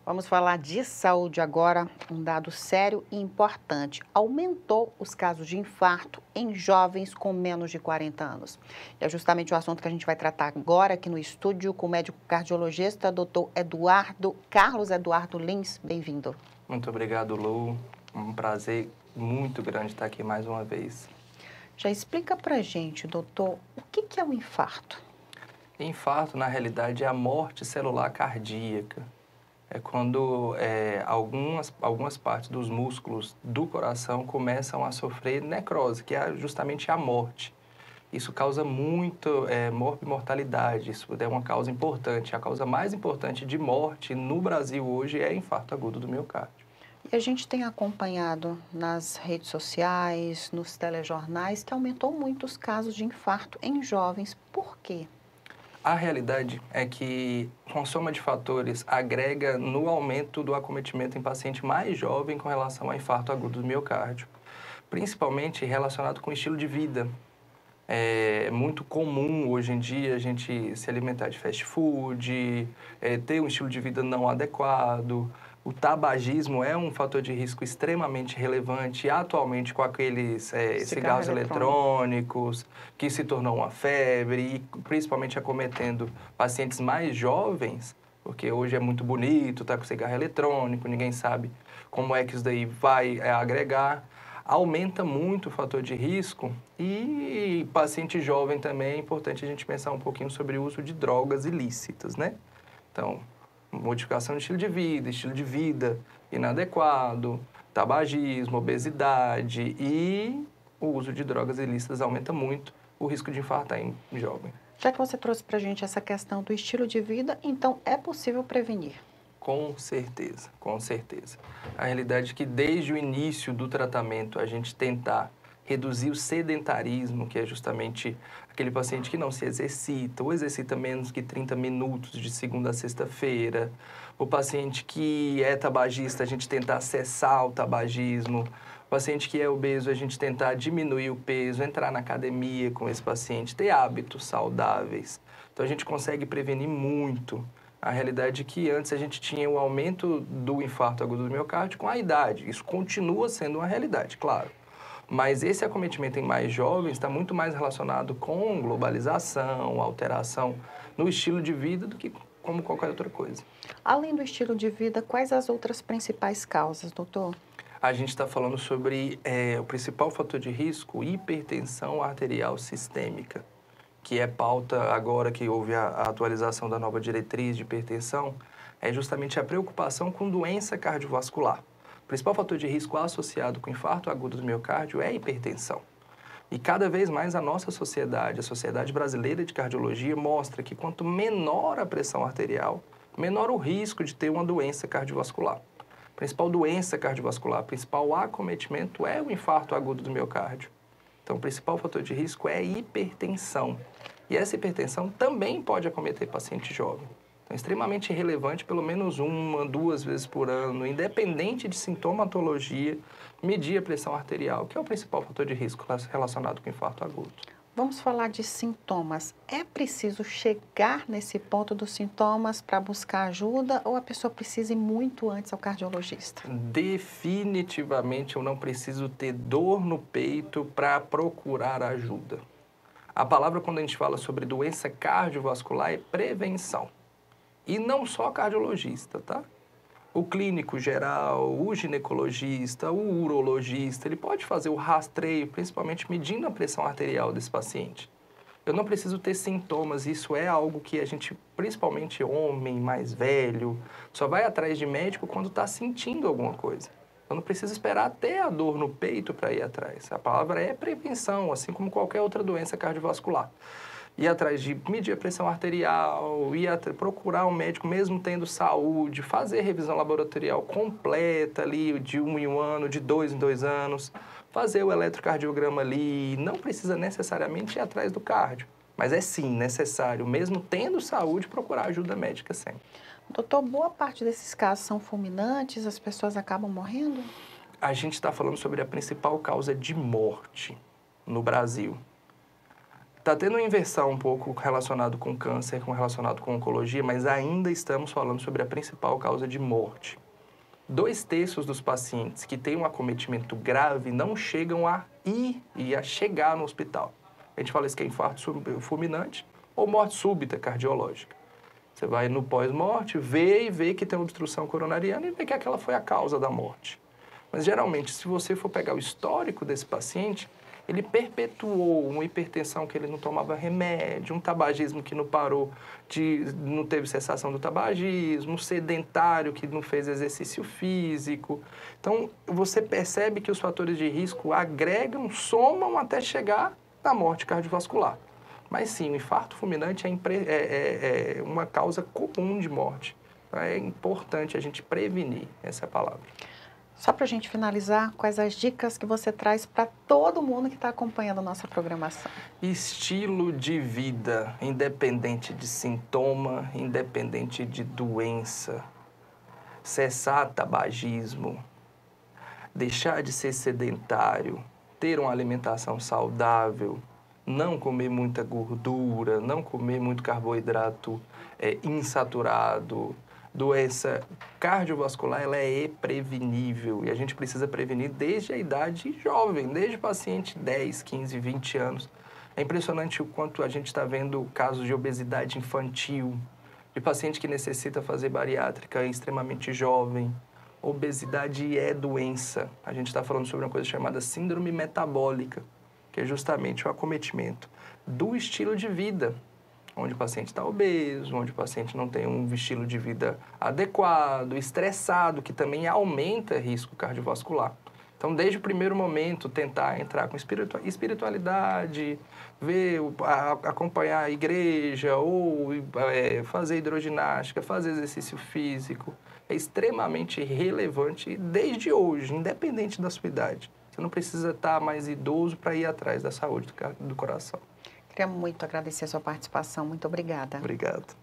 Vamos falar de saúde agora. Um dado sério e importante. Aumentou os casos de infarto em jovens com menos de 40 anos. E é justamente o assunto que a gente vai tratar agora aqui no estúdio com o médico cardiologista, Dr. Carlos Eduardo Lins. Bem-vindo. Muito obrigado, Lu. Um prazer muito grande estar aqui mais uma vez. Já explica pra gente, doutor, o que é um infarto? Infarto, na realidade, é a morte celular cardíaca. É quando algumas partes dos músculos do coração começam a sofrer necrose, que é justamente a morte. Isso causa muito mortalidade, isso é uma causa importante. A causa mais importante de morte no Brasil hoje é infarto agudo do miocárdio. E a gente tem acompanhado nas redes sociais, nos telejornais, que aumentou muito os casos de infarto em jovens. Por quê? A realidade é que uma soma de fatores agrega no aumento do acometimento em paciente mais jovem com relação ao infarto agudo do miocárdio, principalmente relacionado com o estilo de vida. É muito comum hoje em dia a gente se alimentar de fast food, ter um estilo de vida não adequado. O tabagismo é um fator de risco extremamente relevante, atualmente com aqueles cigarros eletrônicos, que se tornou uma febre, e principalmente acometendo pacientes mais jovens, porque hoje é muito bonito, tá com cigarro eletrônico, ninguém sabe como é que isso daí vai agregar. Aumenta muito o fator de risco e paciente jovem também é importante a gente pensar um pouquinho sobre o uso de drogas ilícitas, né? Então, modificação de estilo de vida inadequado, tabagismo, obesidade e o uso de drogas ilícitas aumenta muito o risco de infartar em jovem. Já que você trouxe para a gente essa questão do estilo de vida, então é possível prevenir? Com certeza, com certeza. A realidade é que desde o início do tratamento a gente tentar reduzir o sedentarismo, que é justamente aquele paciente que não se exercita, ou exercita menos que 30 minutos de segunda a sexta-feira, o paciente que é tabagista, a gente tentar cessar o tabagismo, o paciente que é obeso, a gente tentar diminuir o peso, entrar na academia com esse paciente, ter hábitos saudáveis. Então a gente consegue prevenir muito. A realidade é que antes a gente tinha o aumento do infarto agudo do miocárdio com a idade. Isso continua sendo uma realidade, claro. Mas esse acometimento em mais jovens está muito mais relacionado com globalização, alteração no estilo de vida do que como qualquer outra coisa. Além do estilo de vida, quais as outras principais causas, doutor? A gente está falando sobre o principal fator de risco, hipertensão arterial sistêmica, que é pauta agora que houve a atualização da nova diretriz de hipertensão, é justamente a preocupação com doença cardiovascular. O principal fator de risco associado com infarto agudo do miocárdio é a hipertensão. E cada vez mais a nossa sociedade, a Sociedade Brasileira de Cardiologia, mostra que quanto menor a pressão arterial, menor o risco de ter uma doença cardiovascular. A principal doença cardiovascular, o principal acometimento é o infarto agudo do miocárdio. Então, o principal fator de risco é a hipertensão. E essa hipertensão também pode acometer paciente jovem. Então, é extremamente relevante, pelo menos uma, duas vezes por ano, independente de sintomatologia, medir a pressão arterial, que é o principal fator de risco relacionado com infarto agudo. Vamos falar de sintomas. É preciso chegar nesse ponto dos sintomas para buscar ajuda ou a pessoa precisa ir muito antes ao cardiologista? Definitivamente eu não preciso ter dor no peito para procurar ajuda. A palavra, quando a gente fala sobre doença cardiovascular, é prevenção. E não só cardiologista, tá? O clínico geral, o ginecologista, o urologista, ele pode fazer o rastreio, principalmente medindo a pressão arterial desse paciente. Eu não preciso ter sintomas, isso é algo que a gente, principalmente homem, mais velho, só vai atrás de médico quando está sentindo alguma coisa. Eu não preciso esperar até a dor no peito para ir atrás. A palavra é prevenção, assim como qualquer outra doença cardiovascular. Ir atrás de medir a pressão arterial, procurar um médico mesmo tendo saúde, fazer revisão laboratorial completa ali de 1 em 1 ano, de 2 em 2 anos, fazer o eletrocardiograma ali, não precisa necessariamente ir atrás do cardio, mas é sim necessário, mesmo tendo saúde, procurar ajuda médica sempre. Doutor, boa parte desses casos são fulminantes, as pessoas acabam morrendo? A gente está falando sobre a principal causa de morte no Brasil. Está tendo uma inversão um pouco relacionado com câncer, relacionado com oncologia, mas ainda estamos falando sobre a principal causa de morte. 2/3 dos pacientes que têm um acometimento grave não chegam a ir e a chegar no hospital. A gente fala isso que é infarto fulminante ou morte súbita cardiológica. Você vai no pós-morte, vê que tem obstrução coronariana e vê que aquela foi a causa da morte. Mas, geralmente, se você for pegar o histórico desse paciente, ele perpetuou uma hipertensão que ele não tomava remédio, um tabagismo que não parou, não teve cessação do tabagismo, um sedentário que não fez exercício físico. Então, você percebe que os fatores de risco agregam, somam até chegar na morte cardiovascular. Mas sim, o infarto fulminante é uma causa comum de morte. É importante a gente prevenir, essa é a palavra. Só para a gente finalizar, quais as dicas que você traz para todo mundo que está acompanhando a nossa programação? Estilo de vida, independente de sintoma, independente de doença. Cessar tabagismo, deixar de ser sedentário, ter uma alimentação saudável, não comer muita gordura, não comer muito carboidrato insaturado. Doença cardiovascular, ela é prevenível e a gente precisa prevenir desde a idade jovem, desde o paciente 10, 15, 20 anos. É impressionante o quanto a gente está vendo casos de obesidade infantil, de paciente que necessita fazer bariátrica extremamente jovem. Obesidade é doença. A gente está falando sobre uma coisa chamada síndrome metabólica, que é justamente o acometimento do estilo de vida, onde o paciente está obeso, onde o paciente não tem um estilo de vida adequado, estressado, que também aumenta o risco cardiovascular. Então, desde o primeiro momento, tentar entrar com espiritualidade, acompanhar a igreja, ou fazer hidroginástica, fazer exercício físico, é extremamente relevante desde hoje, independente da sua idade. Você não precisa estar mais idoso para ir atrás da saúde do coração. Queria muito agradecer a sua participação. Muito obrigada. Obrigado.